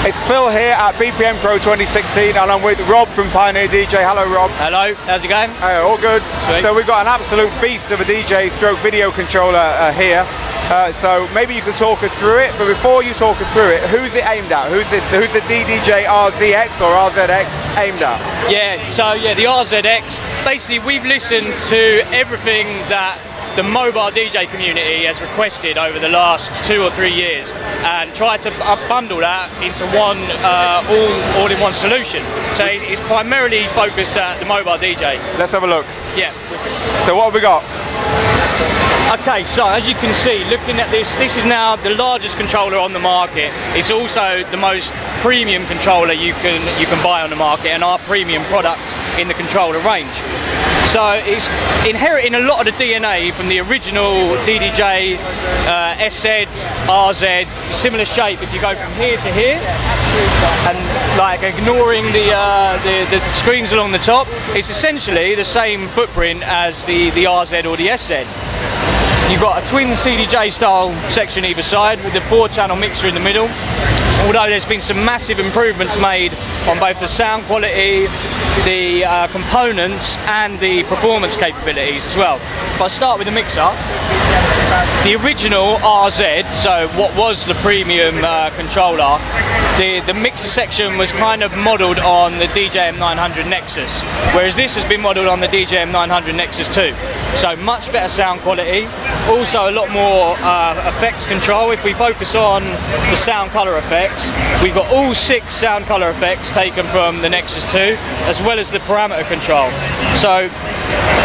It's Phil here at BPM Pro 2016 and I'm with Rob from Pioneer DJ. Hello Rob. Hello, how's it going? All good. Sweet. So we've got an absolute beast of a DJ stroke video controller here. So maybe you can talk us through it, but before you talk us through it, who's it aimed at? Who's the DDJ-RZX or RZX aimed at? The RZX, basically we've listened to everything that the mobile DJ community has requested over the last 2 or 3 years and tried to bundle that into one all-in-one solution. So it's primarily focused at the mobile DJ. Let's have a look. Yeah. So what have we got? Okay, so as you can see, looking at this is now the largest controller on the market. It's also the most premium controller you can buy on the market and our premium product in the controller range. So it's inheriting a lot of the DNA from the original DDJ, SZ, RZ, similar shape if you go from here to here, and like ignoring the screens along the top, it's essentially the same footprint as the RZ or the SZ. You've got a twin CDJ style section either side with the 4-channel mixer in the middle. Although there's been some massive improvements made on both the sound quality, the components and the performance capabilities as well. If I start with the mixer, the original RZ, so what was the premium controller, the mixer section was kind of modelled on the DJM-900 Nexus, whereas this has been modelled on the DJM-900 Nexus 2. So much better sound quality, also a lot more effects control. If we focus on the sound colour effects, we've got all 6 sound colour effects taken from the Nexus 2, as well as the parameter control. So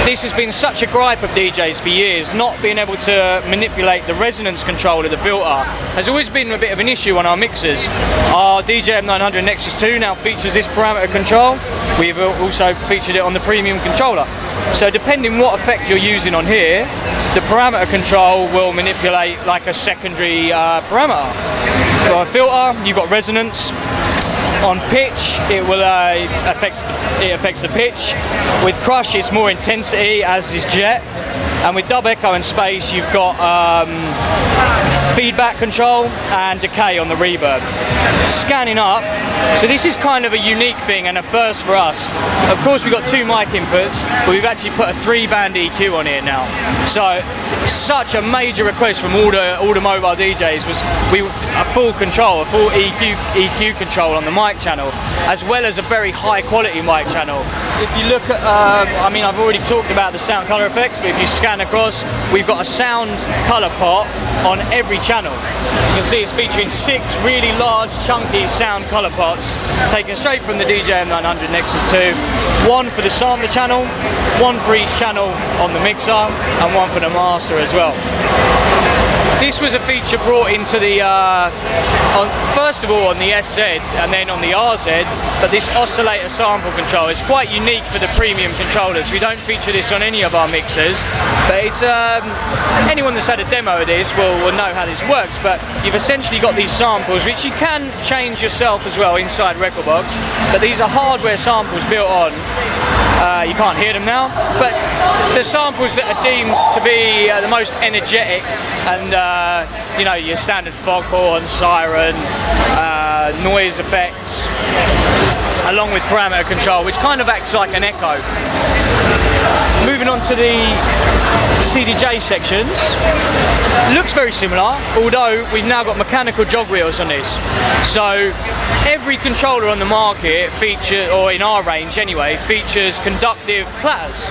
this has been such a gripe of DJs for years, not being able to manipulate the resonance control of the filter has always been a bit of an issue on our mixers. Our DJM-900 Nexus 2 now features this parameter control. We've also featured it on the premium controller. So depending what effect you're using on here, the parameter control will manipulate like a secondary parameter. For a filter, you've got resonance. On pitch, it will affects the pitch. With crush, it's more intensity, as is jet. And with dub echo and space, you've got feedback control and decay on the reverb. Scanning up, so this is kind of a unique thing and a first for us. Of course we've got 2 mic inputs, but we've actually put a 3-band EQ on here now. So such a major request from all the mobile DJs was a full control, a full EQ control on the mic channel, as well as a very high quality mic channel. If you look at, I've already talked about the sound color effects, but if you scan across, we've got a sound color pot on every channel. You can see it's featuring 6 really large, chunky sound color pots taken straight from the DJM-900 Nexus 2. 1 for the sampler channel, 1 for each channel on the mixer, and 1 for the master as well. This was a feature brought into the, first of all on the SZ and then on the RZ, but this oscillator sample control is quite unique for the premium controllers. We don't feature this on any of our mixers, but it's, anyone that's had a demo of this will know how this works, but you've essentially got these samples, which you can change yourself as well inside Recordbox, but these are hardware samples built on. You can't hear them now, but the samples that are deemed to be the most energetic and your standard foghorn, siren, noise effects, along with parameter control, which kind of acts like an echo. Moving on to the CDJ sections, looks very similar, although we've now got mechanical jog wheels on this. So every controller on the market or in our range anyway, features conductive platters.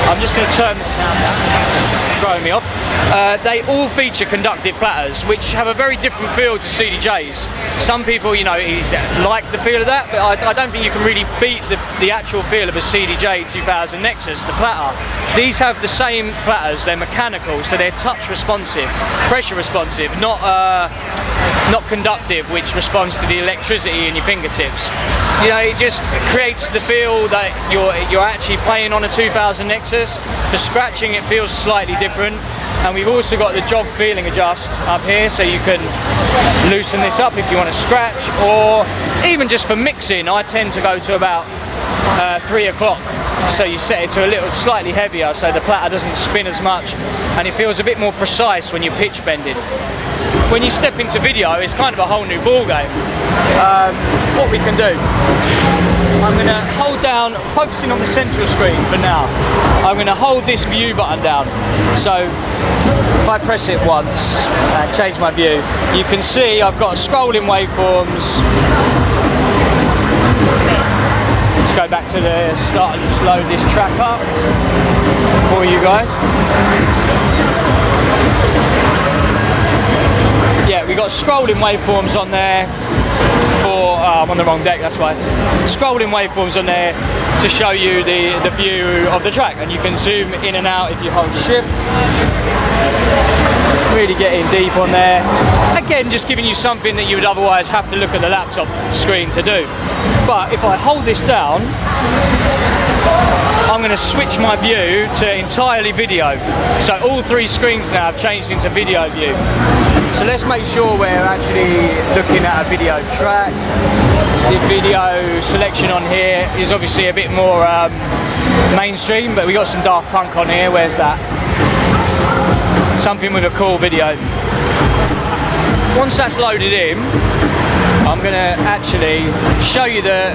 I'm just going to turn this sound down, throwing me off. They all feature conductive platters, which have a very different feel to CDJs. Some people, like the feel of that, but I don't think you can really beat the actual feel of a CDJ 2000 Nexus, the platter. These have the same platters, they're mechanical, so they're touch responsive, pressure responsive, not conductive, which responds to the electricity in your fingertips. It just creates the feel that you're actually playing on a 2000 Nexus. For scratching, it feels slightly different. And we've also got the jog feeling adjust up here, so you can loosen this up if you want to scratch, or even just for mixing, I tend to go to about 3 o'clock. So you set it to a little slightly heavier, so the platter doesn't spin as much, and it feels a bit more precise when you're pitch bending. when you step into video, it's kind of a whole new ball game. What we can do, I'm going to hold down, focusing on the central screen for now. I'm going to hold this view button down. So if I press it once and change my view, you can see I've got scrolling waveforms. Let's go back to the start and just load this track up for you guys. Yeah, we got scrolling waveforms on there for, I'm on the wrong deck, that's why. Scrolling waveforms on there to show you the view of the track, and you can zoom in and out if you hold shift. Really getting deep on there. Again, just giving you something that you would otherwise have to look at the laptop screen to do. But if I hold this down, I'm going to switch my view to entirely video. So all three screens now have changed into video view. So let's make sure we're actually looking at a video track. The video selection on here is obviously a bit more mainstream, but we got some Daft Punk on here. Where's that? Something with a cool video. Once that's loaded in, I'm going to actually show you the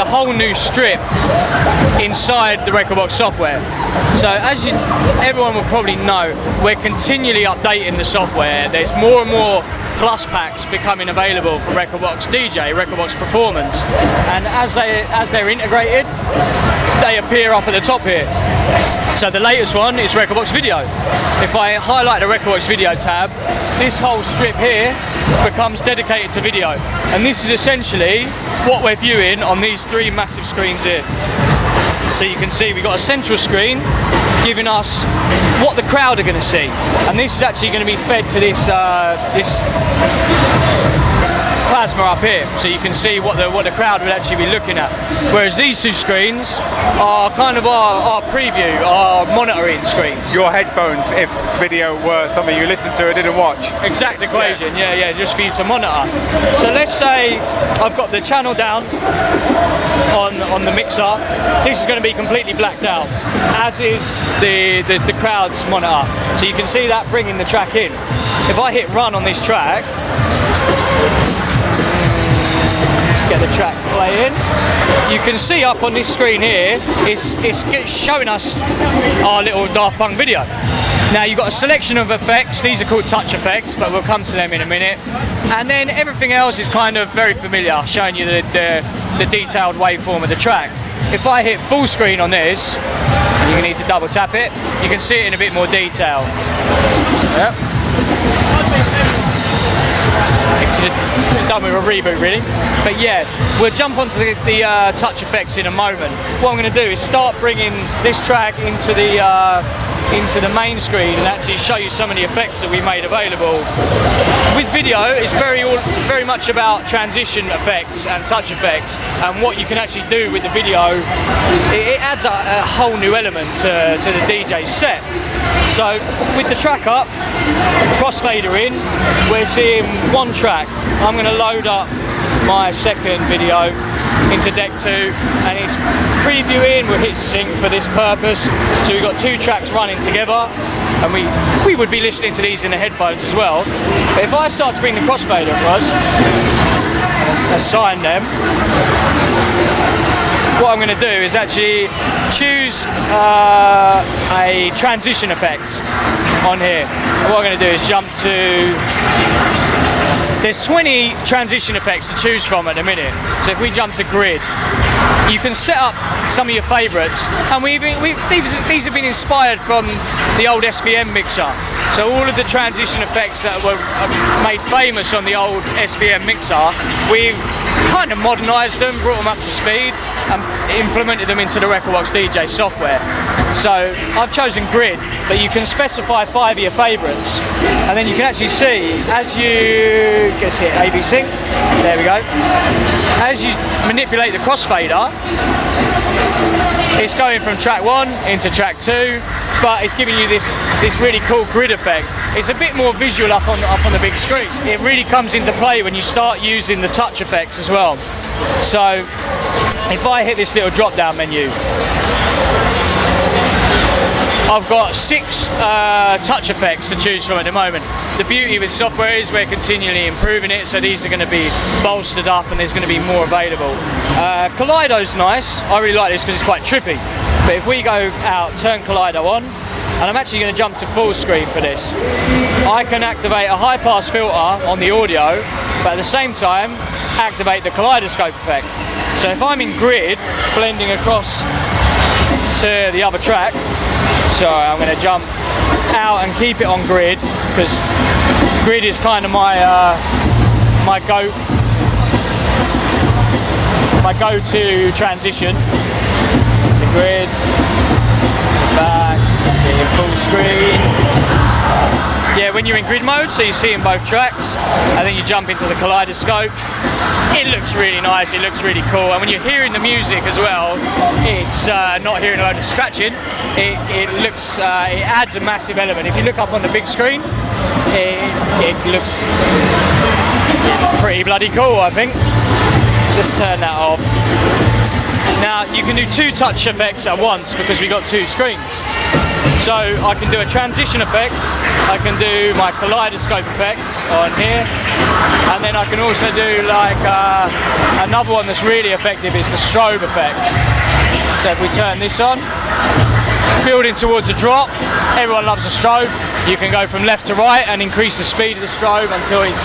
whole new strip inside the Rekordbox software. So as everyone will probably know, we're continually updating the software. There's more and more plus packs becoming available for Rekordbox DJ, Rekordbox Performance, and as they're integrated, they appear up at the top here. So the latest one is Rekordbox Video. If I highlight the Rekordbox Video tab, this whole strip here becomes dedicated to video, and this is essentially what we're viewing on these three massive screens here. So you can see we've got a central screen giving us what the crowd are going to see, and this is actually going to be fed to this this plasma up here, so you can see what the crowd would actually be looking at. Whereas these two screens are kind of our preview, our monitoring screens. Your headphones, if video were something you listened to and didn't watch. Exact equation, yeah, just for you to monitor. So let's say I've got the channel down on the mixer. This is going to be completely blacked out, as is the crowd's monitor. So you can see that bringing the track in. If I hit run on this track, get the track playing, you can see up on this screen here, it's showing us our little Daft Punk video. Now you've got a selection of effects. These are called touch effects, but we'll come to them in a minute. And then everything else is kind of very familiar, showing you the detailed waveform of the track. If I hit full screen on this, and you need to double tap it, you can see it in a bit more detail. Yep. Done with a reboot really, but yeah, we'll jump onto the touch effects in a moment. What I'm going to do is start bringing this track into the main screen and actually show you some of the effects that we made available. With video, it's very much about transition effects and touch effects, and what you can actually do with the video. It adds a whole new element to the DJ set. So with the track up, crossfader in, we're seeing one track. I'm going to load up my second video into deck 2, and it's previewing. We'll hit sync for this purpose. So we've got two tracks running together, and we would be listening to these in the headphones as well. But if I start to bring the crossfader across, assign them, what I'm going to do is actually choose a transition effect on here. And what I'm going to do is jump to... There's 20 transition effects to choose from at the minute. So if we jump to grid, you can set up some of your favourites, and these have been inspired from the old SVM mixer. So all of the transition effects that were made famous on the old SVM mixer, we've kind of modernised them, brought them up to speed, and implemented them into the Rekordbox DJ software. So I've chosen grid, but you can specify 5 of your favourites, and then you can actually see as you just hit AB sync. There we go. As you manipulate the crossfader, it's going from track 1 into track 2, but it's giving you this really cool grid effect. It's a bit more visual up on the big screen. It really comes into play when you start using the touch effects as well. So if I hit this little drop down menu, I've got 6 touch effects to choose from at the moment. The beauty with software is we're continually improving it, so these are going to be bolstered up and there's going to be more available. Kaleido's nice. I really like this because it's quite trippy. But if we go out, turn Kaleido on, and I'm actually going to jump to full screen for this, I can activate a high pass filter on the audio, but at the same time activate the kaleidoscope effect. So if I'm in grid, blending across to the other track, sorry, I'm going to jump out and keep it on grid, because grid is kind of my go-to transition. To grid, back, in full screen. Yeah, when you're in grid mode, so you see in both tracks, and then you jump into the kaleidoscope. It looks really nice, it looks really cool, and when you're hearing the music as well, it's not hearing a load of scratching. It adds a massive element. If you look up on the big screen, it looks pretty bloody cool, I think. Just turn that off. Now you can do 2 touch effects at once because we've got 2 screens. So I can do a transition effect, I can do my kaleidoscope effect on here, and then I can also do like another one that's really effective is the strobe effect. So if we turn this on, building towards a drop, everyone loves a strobe. You can go from left to right and increase the speed of the strobe until it's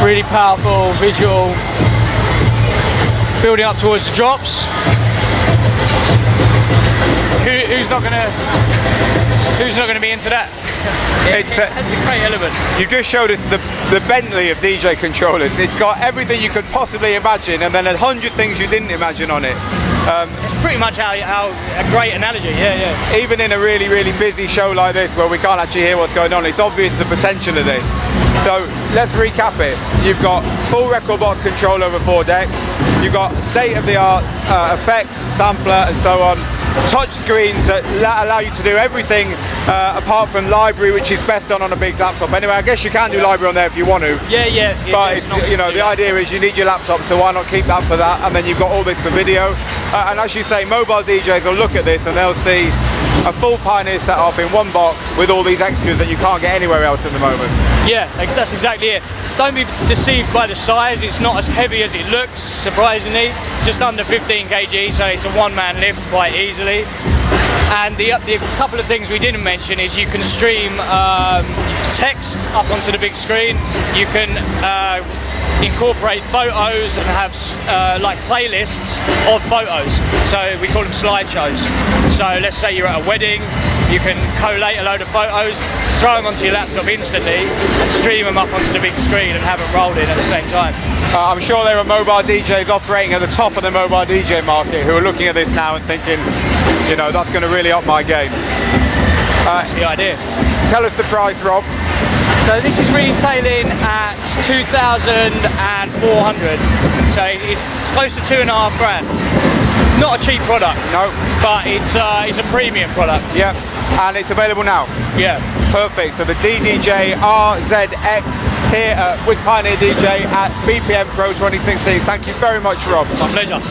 really powerful, visual. Building up towards the drops. Who's not gonna be into that? It's a great element. You just showed us the Bentley of DJ controllers. It's got everything you could possibly imagine, and then 100 things you didn't imagine on it. It's pretty much how a great analogy. Yeah. Even in a really busy show like this, where we can't actually hear what's going on, it's obvious the potential of this. So let's recap it. You've got full record box control over 4 decks. You've got state-of-the-art effects, sampler, and so on. Touch screens that allow you to do everything apart from library, which is best done on a big laptop. Anyway, I guess you can do library on there if you want to. Yeah. But the idea is you need your laptop, so why not keep that for that? And then you've got all this for video. And as you say, mobile DJs will look at this and they'll see a full Pioneer setup in one box with all these extras that you can't get anywhere else at the moment. Yeah, that's exactly it. Don't be deceived by the size. It's not as heavy as it looks, surprisingly. Just under 15 kg, so it's a one-man lift quite easily. And the couple of things we didn't mention is you can stream text up onto the big screen. You can incorporate photos and have like playlists of photos. So we call them slideshows. So let's say you're at a wedding, you can collate a load of photos, throw them onto your laptop instantly, and stream them up onto the big screen and have them rolled in at the same time. I'm sure there are mobile DJs operating at the top of the mobile DJ market who are looking at this now and thinking, that's going to really up my game. That's the idea. Tell us the price, Rob. So this is retailing at 2,400. So it's close to £2,500. Not a cheap product. No. But it's a premium product. Yeah. And it's available now. Yeah. Perfect. So the DDJ-RZX here with Pioneer DJ at BPM Pro 2016. Thank you very much, Rob. My pleasure.